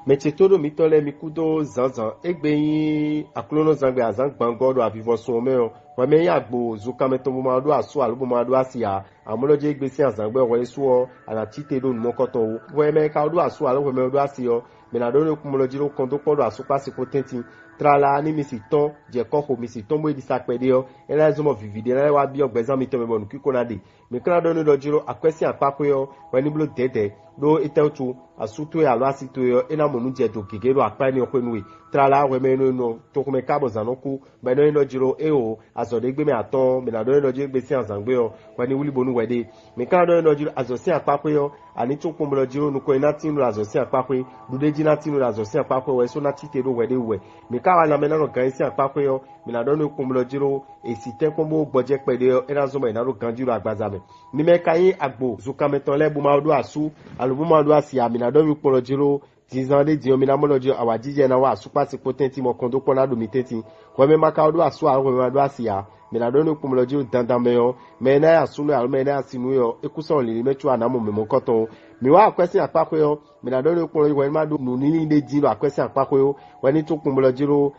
Metsetoɖo mitɔ le mikudo zãzã egbe yi aklono zãgbe azã gbãngɔ ɖo avivɔsɔ me o wɔme yi agbo zukametɔ boma ɖo aso alo boma ɖo asia amolodze egbe si azãgbe wɔ esoɔ anatsite ɖo numɔkɔtɔwo wɔme ka ɖo aso alo wɔme ɖo asiɔ mena ɖo ne kumolodzi ɖo kɔndo kpɔ ɖo aso kpasi potenti trala ni misitɔ dzekɔ xɔ misitɔ mo edisa kpe ɖe yɔ ela zɔmɔ vivi ɖe la wa biɔ gbezã mitɔ me bɔ nukui ko na de mikla ɖo ne ɖɔdzi ɖo akpɛsi akpakpe yɔ wɔni blo dede ɖo etɛwotso asutoe alo asitoe yɔ ena mɔnu dze do gege ɖo akpa ne ɔƒe nue trala wɔme no tokome kabɔ zanɔku bɛ ɖo ne ɖɔdzi ɖo eo azɔ ɖe gbe me atɔ mena ɖo ne ɖɔdzi egbe si azãgbe yɔ wɔni wuli bonu wɛ de mikla ɖo ne ɖɔdzi ɖo azɔ si akpakpe yɔ ani tso kpɔmɔ ɖɔdzi ɖo nukɔ ina ti nu le azɔ si akpakpe ɖuɖedzi na ti nu le azɔ si akpakpe wɔ eso na ti te ɖo wɛ de wɛ mika wa lamɛ nanɔ gã si akpakpe yɔ mina ɖo ne kpɔmɔ ɖɔdzi ɖo esi tɛ kpɔmɔ gbɔdze kpe ɖe yɔ ena zɔmɔ ina ɖo gãdzi ɖo agbaza me mime ka yi agbo zukametɔ lɛ boma ɖo asu alo boma ɖo asia mina ɖo mi kpɔmɔ ɖɔdzi ɖo dizan de diɔ mina mɔ ɖɔdzi awa dzidze na wa asu kpasi potenti mɔ kɔndo kpɔ na ɖo mi teti wɔme maka ɖo asu alo wɔme ɖo asia mina ɖo ne kpɔmɔ ɖɔdzi ɖo dandan me yɔ mɛ na asu no alo mɛ na asinu yɔ ekusɔ lili me tso anamɔ mɛmɔ kɔtɔ mi wa akpɛsi akpakpe yɔ mina ɖo ne kpɔmɔ ɖɔdzi wɔme ma ɖo nunini de di ɖo akpɛsi akpakpe yɔ wɔni tso kpɔmɔ ɖɔdzi ɖo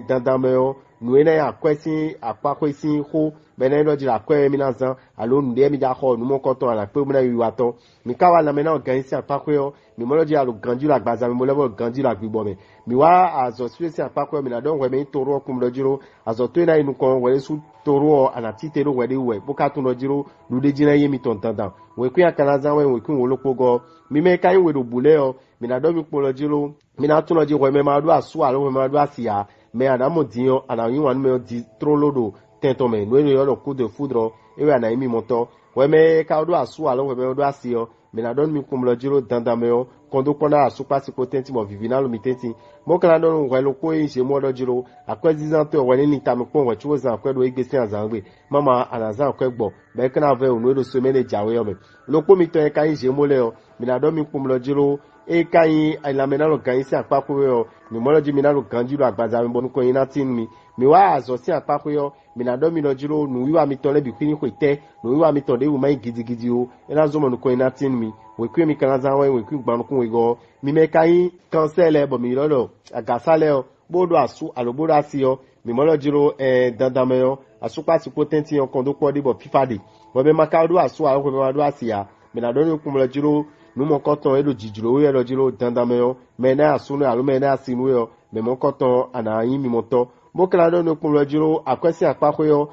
dandan me yɔ nue na akpɛsi akpakpe si xo bɛnɛ ɖɔdzi le akɔe mina zã alo nu ɖe mi dza xɔ numɔkɔtɔ alakpe mina yiwatɔ mi ka wa lamɛ na gã si akpakpe yɔ mi mɔ ɖɔdzi alo gãdzi le agbaza mi mo lɛ bɔ gãdzi le agbibɔ me mi wa azɔ si si akpakpe yɔ mina ɖɔ wɔme to ɖo kum ɖɔdzi ɖo azɔ to na yi nukɔ wɔle su to ɖo anati te ɖo wɔ de wɔ boka to ɖɔdzi ɖo nu ɖe dzi na ye mi tɔ dandan wɔkui akana zã wɔ wɔkui wolokpo gɔ mi mɛ ka yi wɔ ɖo bu lɛ yɔ mina ɖɔ mi kpɔ ɖɔdzi ɖo mina to ɖɔdzi wɔme ma ɖo asu alo wɔme ma ɖo asia mɛ anamɔ di yɔ ana yi wɔn me di trolo ɖo tɛntɔmɛ nu eno yɔ lɔ coup de foudre ewe ana yi mi mɔtɔ wɔmɛ ka ɖo asu alo wɔmɛ ɖo asi yɔ mina ɖɔ mi kpɔmɔ ɖɔdzi ɖo dandan me yɔ kɔndo kpɔna asu kpasi potenti mɔ vivi na lo mi tenti mɔkana ɖɔ wɔ lo ko yi se mɔ ɖɔdzi ɖo akpɛ zizan tɔ wɔni ni tame kpɔ wɔ tso zan akpɛ ɖo egbe si azãgbe mama anazan akpɛ gbɔ bɛ kana vɛ o nu eɖo so mɛ ne dzawo yɔ me lokpo mi tɔ yɛ ka yi se mɔ lɛ yɔ mina ɖɔ mi kpɔmɔ ɖɔdzi ɖo eka yi elame na lo gã yi si akpakpe yɔ mi mɔ ɖɔdzi mi na lo gãdzi ɖo agbaza mi bɔ nukɔ yi na ti nu mi wa azɔ si akpakpe yɔ mina ɖɔ mi ɖɔdzi ɖo nu wiwa mi tɔ lɛ bi kpi ni koe tɛ nu wiwa mi tɔ ɖe wuma yi gidigidi o ena zɔmɔ nukɔ yi na ti nu mi wòkui mi kana zã wɔyi wòkui gbanuku wòyi gɔ mi mɛ ka yi kansɛ lɛ bɔ mi lɔ lɔ agasa lɛ yɔ bo ɖo asu alo bo ɖo asi yɔ mi mɔ ɖɔdzi ɖo dandan me yɔ asu kpasi potenti yɔ kɔndo kpɔ ɖi bɔ fifa de wɔmɛ ma ka ɖo asu alo wɔmɛ ma ɖo asia mina ɖɔ ne kum ɖɔdzi ɖo numɔkɔtɔ eɖo dzidzro wo yɛ ɖɔdzi ɖo dandan me yɔ mɛ ne asu no alo mɛ ne asi no yɔ mɛmɔkɔtɔ ana yi mi mɔtɔ bokela ɖo ne kum ɖɔdzi ɖo akpɛsi akpakpe yɔ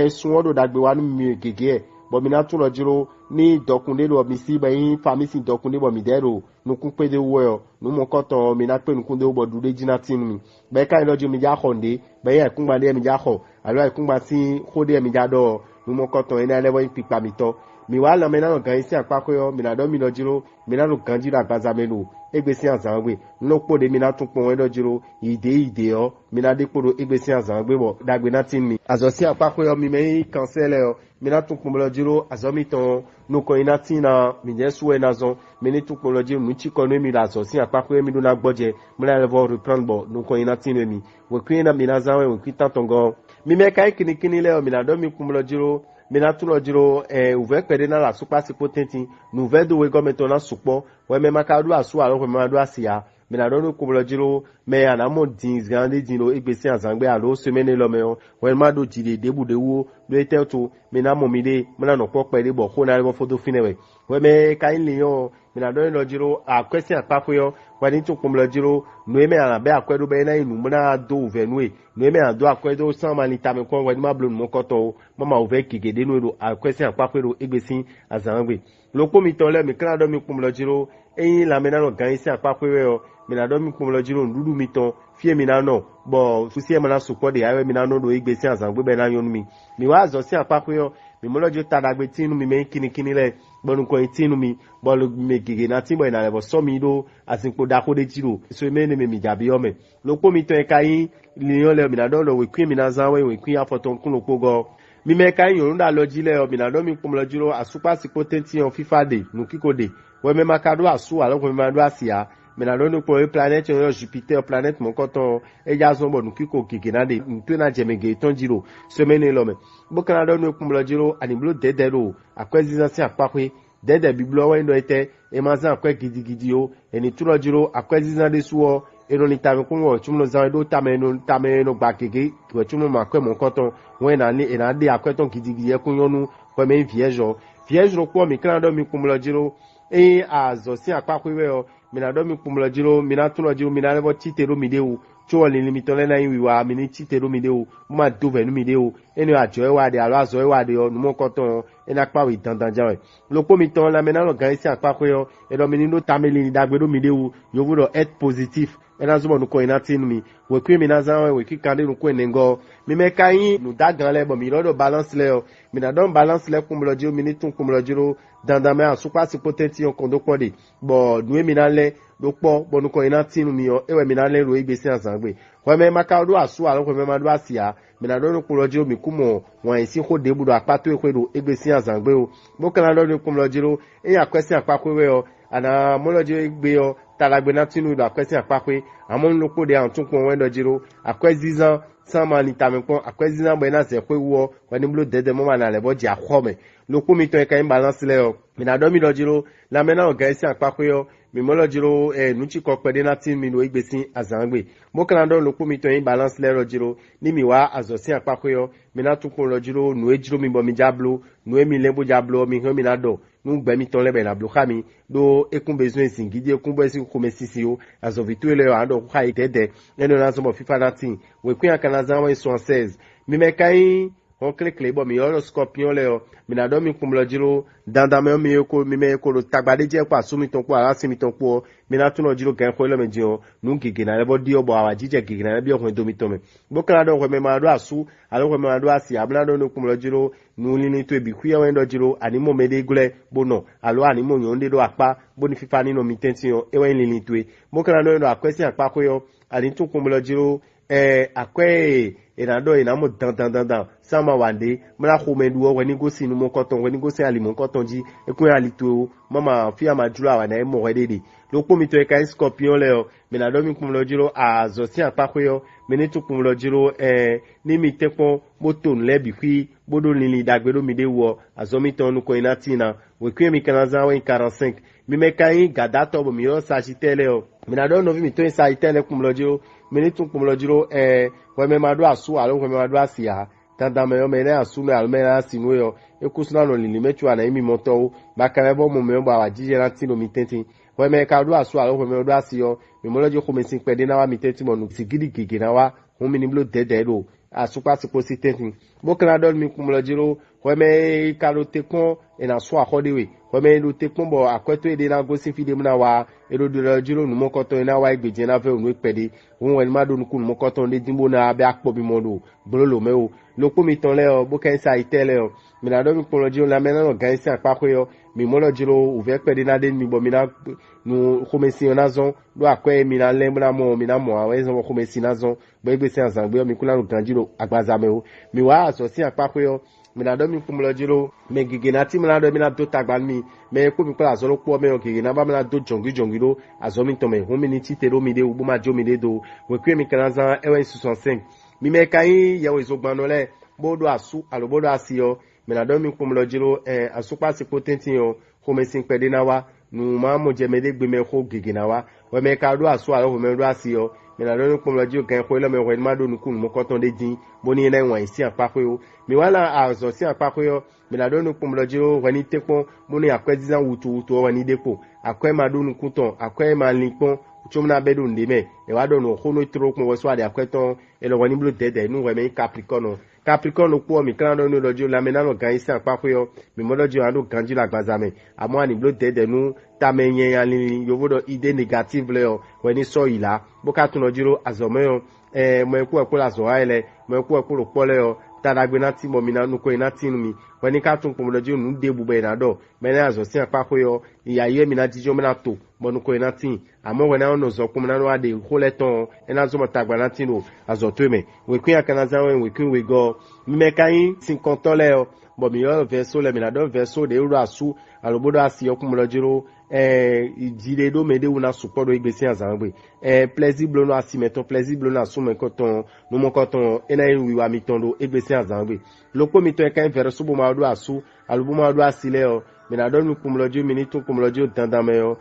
suwɔ ɖo ɖagbe wa nu mi gege bɔn mi na to ɖɔdzi ɖo ni dɔkun de ɖo mi si bɛ yi fa mi si dɔkun de bɔ mi dɛ ɖo nuku kpe de wo yɔ numɔkɔtɔ mi na kpe nuku de wo bɔ du de dzi na ti nu mi bɛ ka yi ɖɔdzi mi dza xɔ nde bɛ yi ɛkungba de mi dza xɔ alo ɛkungba si xo de mi dza dɔ numɔkɔtɔ yi na lɛ bɔ yi kpikpa mi tɔ mi wa lɔ mi na lɔ gã yi si akpakpe yɔ mi na ɖɔ mi ɖɔdzi ɖo mi na lɔ gãdzi ɖo agbaza me ɖo egbe si azãgbe nukpo de mi na tún kpɔn ɖɔdzi ɖo ide yɔ mi na de kpo ɖo egbe si azãgbe bɔ dagbe na ti mi azɔ si akpakpe yɔ mi mɛ yi kansɛ lɛ yɔ mi na tún kpɔn ɖɔdzi ɖo azɔ mi tɔn nukɔ yi na ti na mi dze suwɛ na zɔn mi ni tún kpɔn ɖɔdzi ɖo nutsi kɔ ne mi le azɔ si akpakpe mi do na gbɔdze mi la yɛ vɔ reprendre bɔ nukɔ yi na ti ne mi wòkui na mi na zã wɛ wòkui tantɔn gɔ mi mɛ ka yi kinikini lɛ yɔ mi na ɖɔ mi kpɔn ɖɔdzi ɖo mina tu lɔ dzro uvɛ kpe ɖe na le asukpa si potenti nu vɛ do we gɔmetɔ na sukpɔ wɔmɛ ma ka ɖo asu alo wɔmɛ ma ɖo asia mina ɖo no kum lɔ dzro mɛ anamɔ di zan de di lo egbe si azãgbe alo semaine lɔ mɛ yɔ wɔmɛ ma ɖo dzi de debu de wo do etɛ to mina mɔ mi de mina nɔ kpɔ kpe de bɔ xɔ na bɔ foto fi ne wɛ wɔmɛ ka yi li yɔ mina ɖo lɔ dzro akpɛ si akpakpe yɔ wɔni tso kum lɔ dzro nu ye mɛ ana bɛ akpɛ do bɛ na yi nu mina do uvɛ nue nu ye mɛ ado akpɛ do san ma ni tame kɔ wɔni ma blo nu kɔtɔ o mama uvɛ keke de nu do akpɛ si akpakpe do egbe si azãgbe lokpo mi tɔ lɛ mi kana dɔ mi kum lɔ dzro eyi lamɛ na lɔ gã yi si akpakpe yɔ mina dɔ mi kum lɔ dzro nuɖuɖu mi tɔ fie mi na nɔ bɔn fusi ma na sukpɔ de ayɔ mi na nɔ do egbe si azãgbe bɛ na yɔ nu mi wa azɔ si akpakpe yɔ mi mɔ lɔ dzo ta dagbe ti nu mi mɛ kinikini lɛ gbɔnukɔ yi ti nu mi bɔn mi gege na ti bɔ yina lɛ bɔ sɔ mi do azinkpo dako de dzi do so mɛ ne mi dzabi yɔ mɛ lokpo mi tɔ yi ka yi li yɔ lɛ mina dɔ lɔ wòkui mi na zã wɛ wòkui afɔtɔ nkun lokpo gɔ mi mɛ ka yi nyɔnu da lɔ dzi lɛ yɔ mina dɔ mi kum lɔ dzi lɔ asukpa si potenti yɔ fifa de nukiko de wɔmɛ ma ka do asu alo wɔmɛ ma do asia mina ɖo ne kplɔ ye planète yɔ Jupiter planète mɔkɔtɔ edza zɔn bɔ nukiko gege na de nuto na dzeme ge tɔn dzi do semaine lɔ me bokana ɖo ne kum lɔ dzi do aniblo dede do akpɛ zizã si akpakpe dede biblo wa ndo ete e mazan akwe gidigidi o eni tulo jiro akwe zizan de suo eno ni tame kunwo chumno zan do tame no gba keke we chumno makwe mon koton we na ni ena de akwe ton gidigidi e kunyonu we me vierge ro ko mi kan do mi kumulo jiro e azo si apakwe we o mi na do mi kumulo jiro mi na tulo jiro mi na lebo titero mi de o cho le limitole na yin wiwa mi ni titero mi de o ma do ve nu mi de o eni ajo e wa de alo azo e wa de o nu mo koton ena pa wi dandan jawe lo ko mi ton la me na lo gan si apakwe o e do mi ni no tameli ni dagbe do mi de o yo wudo health positive ena zumo nu ko ina tin mi we kwi mi na zan we ki kan de nu ko enengo mi me kayin nu dagan le bo mi lo do balance le o mi na don balance le kumulo jiro mi ni tun kumulo jiro dandan me asupa si potenti on kondo pode bo nu mi na le do po bo nu ko ina tin mi o ewe mi na le ro igbesi azangbe we me maka do asu alo we me ma do asia mi na don kumulo jiro mi kumo won isi ko de budo apato ekwedo igbesi azangbe o mo kan lo ni kumulo jiro e ya kwesi apakwe we o ana mo lo jiro igbe o talagbe na tinu do akwesi apakwe amon lo ko de an tun ko wen do jiro akwezizan sama ni tamekon akwezizan bo na se kwe wo wani blo dede mo ma na le bo ji akhome lo ko mi to e kan balance le o mi na do mi do jiro la me na o ga isi apakwe o mi mo lo jiro nuchi ko pede na tin mi no igbesi azangbe mo kan do lo ko mi to e balance le ro jiro ni mi wa azosin apakwe o mi na tun ko lo jiro nu e jiro mi bo mi jablo nu e mi lembo jablo mi ho mi na do nu gbe mi ton le be na blo khami do ekun besoin singidi ekun bo esi ko mesisi o azovitu le ando ko kai dede eno na so mo fifa na tin we kun akana zanwa 76 mi me kai on kle bo mi oro scorpion le o mi na do mi kumlo jiro dandan me mi ko mi me ko lo tagbade je pa sumi ton po ara simi ton po mi na tun lo jiro gan ko lo me jion nu gege na le bo di obo awa jije gege na bi okun do mi to me bo kan do ko me ma do asu alo ko me ma do asi abla do no kumlo jiro nu ni to ebi ku yawen do jiro ani mo me de gule bono alo ani mo yon de do apa bo ni fifa ni no mi tentin o ewen ni to e bo kan do akwesi apa ko yo ani tun kumlo jiro akwe enado enamo dan sama wande mra khomedu o ni gosi nu mo koton we ni gosi ali mo koton ji ekun ali to mama fi amadura wa na mo wedede lo po mi to e kan scorpion le o me na do mi kun lo jiro azosi apakwe yo me ni tun kun lo jiro ni mi tepo moto nle bi fi bodo lili dagbedo mi de wo azomi ton nu ko inati na we kwe mi kan za 45 mi me kan gada to bo mi yo sagitele o me na do no vi mi to in sagitele kun lo jiro me ni tun kun lo jiro we me ma do asu alo we me ma do asia tanda me yo me na asu me alo me na sinu yo ekusuna no lili mechu ana imi moto ba kan bo mo me ba wa jije na tino mi tentin we me ka do asu alo we me do asio me mo lojo ko me sin pede na wa mi tentin mo nu sigidi gege na wa hun mi ni blo dede do asupa sipo si tentin bo kan do mi kun lo jiro we me ka lo tekon ina so akodewe we me lo tekon bo akweto ede na go sin fide mu na wa ero do jiro nu mo koto ina wa igbeje na fe onu pede won we ma do nu kun mo koto de dimbo na abi akpo bi mo do brolo me o lo ko mi ton le o bo kan sa itele o mi na do mi kun lo jiro la me na no gan si apako yo mi mo lo jiro u ve pede na de mi bo mi na nu komesi na zon do akwe mi na lembo na mo mi na mo awe zo komesi na zon bo igbesi azangbe mi kula nu gan jiro agbaza me o mi wa aso si apako yo mi na do mi kun lo jiro me gege na ti mi na do mi na do tagba mi me ko mi pala zo lo po me o gege na ba mi na do jongi do azo mi to me hun mi ni titero mi de u bo ma jo mi de do we kwe mi kan za ewe 65 mi me kai yawo izogbano le bodo asu alobodo asio mi na do mi kun lo jiro asupa si potenti yo ko me sin pede na wa nu ma mo je me de gbe me ko gege na wa we me ka do asu alo me do asio mi na do mi kun lo jiro kan ko le me we ma do nu kun mo koton de din bo ni na won isi apako yo mi wala azo si apako yo mi na do nu kun lo jiro we ni tekon mo ni akwezizan wutu we ni depo akwe ma do nu kuton akwe ma linpon chomna bedo ndeme e wa do no hono tro kun wo so ade akweton e lo woni blo dede nu we me Capricorn ko mi kan do no lojo la me na no gan isi apako yo mi mo lojo ando ganji la gbazame amo ani blo dede nu ta me yen ani yovodo ide negative le o we ni so ila bo ka tun lojiro azome yo mo eku la so aile mo eku ro pole yo tadagbe na ti mo mi na nu ko ina tinu mi we ni ka tun ko mo lojiro nu de bube na do me na azo si apako yo iya ye mi na jijo me na to mo nu ko ina tin amo we na no zo ko mo na no ade ko leton ena zo mo tagba na tinu azo to me we kun akana za we kun we go mi me kan 50 le o bo mi yo verso le mi na do verso de ru asu alobodo asi yo kun mo lojiro ijire do me de una support do igbesi azangbe plausible no asimeton plausible na sume koton no mo koton ena wi wa mi tondo igbesi azangbe lopo mi to e kan verso bo ma do asu alubo ma do asile o mina do nu kumlojo mini tu kumlojo dandameyo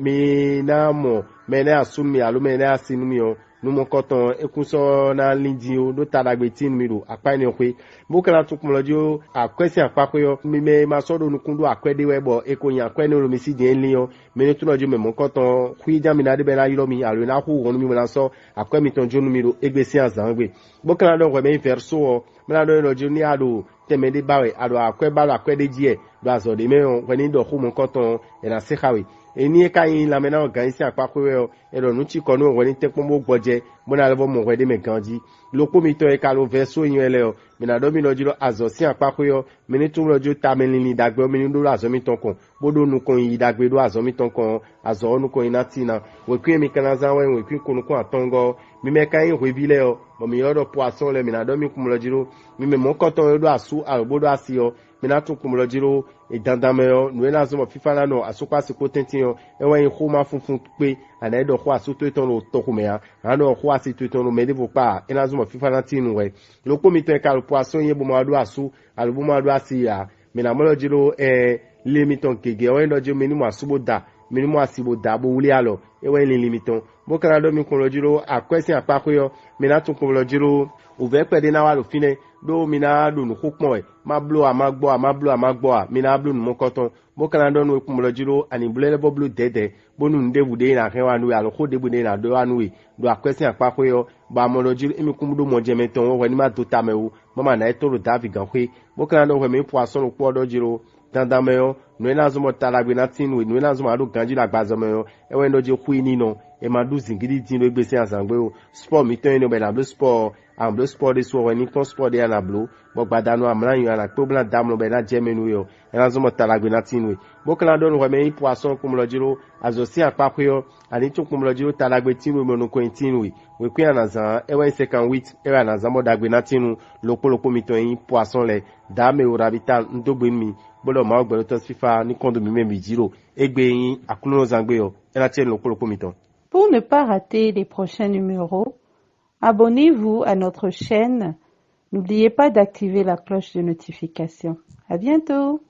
mina mo mena asumi alo mena asinumi o numo koton ekunso na lindi o do taragbe tin mi ro apa ni okwe bukala tu kumlojo akwesi apako yo mi me masodo nukundu akwede webo ekoyin akwe ni ro mi si den liyo mini tu lojo me mo koton kuija mi na de be na yiro mi alo na hu wonu mi mo na so akwe mi ton jonu mi ro egbesi azangbe bukala do me verso o mina do lojo ni ado temede bawe ado akwe balo akwe de die do azode me on weni do hu mo koton e na sekawe eni ka yin la mena organisi apako yo ero nu chi kono weni te pomo gboje mona lebo mo wede me ganji lopo mi to e ka lo verso yin ele o mina do mi lojiro azosi apako yo mini tun lojo tamelini dagbe o mini do azomi ton kon bodo nu kon yi dagbe do azomi ton kon azo nu kon inatina we kwi mi kana zan we kwi kunu kon atongo mi me ka yin hwebile o mo mi yodo poisson le mina do mi kumlojiro mi me mo koton do asu arbodo asio mina tun kumlojiro e dandameyo nu ena zo mo fifana no asupa siko tentinyo ewe yin khoma funfun pe ana edo kho asu to ton lo tokumea ano kho asi to ton lo medivo pa ena zo mo fifana tinu we lopo mi to ka lo poisson yin bo mo do asu alubo mo do asia mina mo lojiro limiton kege o endo je mini mo asubo da mini mo asibo da bo wuli alo ewe yin limiton bo kana do mi kun lojiro akwesi apako yo mina tun kun lojiro uve pede na wa lo fine do mina do nu khopon e ma blo amagbo mina blo nu mokoton bo kana do nu kumlojiro ani blele bo blo dede bo nu ndebude na hewa nu alo kho debude na do anu e do akwesi apako yo ba molojiro emi kumdo mo jemeton wo ni ma do tamewu mama na etoro davi ganwe bo kana do we mi poisson lo po do jiro dandameyo nu ena zo mo talagbe na tinu nu ena zo ma do ganji la gbazomeyo ewe ndo je khuini no e ma do zingidi tin lo gbese asangbe o sport mi ton no be na blo sport am blo sport de so ni ton sport de na blo bo gbadanu amran yo na pe bla dam lo be na jemenu yo ena zo mo talagbe na tinu bo kana do we mi poisson kumlojiro azosi apako yo ani tun kumlojiro talagbe tinu mo no ko tinu we kwi anazan ewe second week ewe anazan mo dagbe na tinu lopolopo mi ton yin poisson le dame o rabital ndogbe mi bolo ma ogbe to fifa ni kondo mi me jiro egbe yin akuno zangbe yo ena chen lopolopo mi ton. Pour ne pas rater les prochains numéros, abonnez-vous à notre chaîne. N'oubliez pas d'activer la cloche de notification. À bientôt!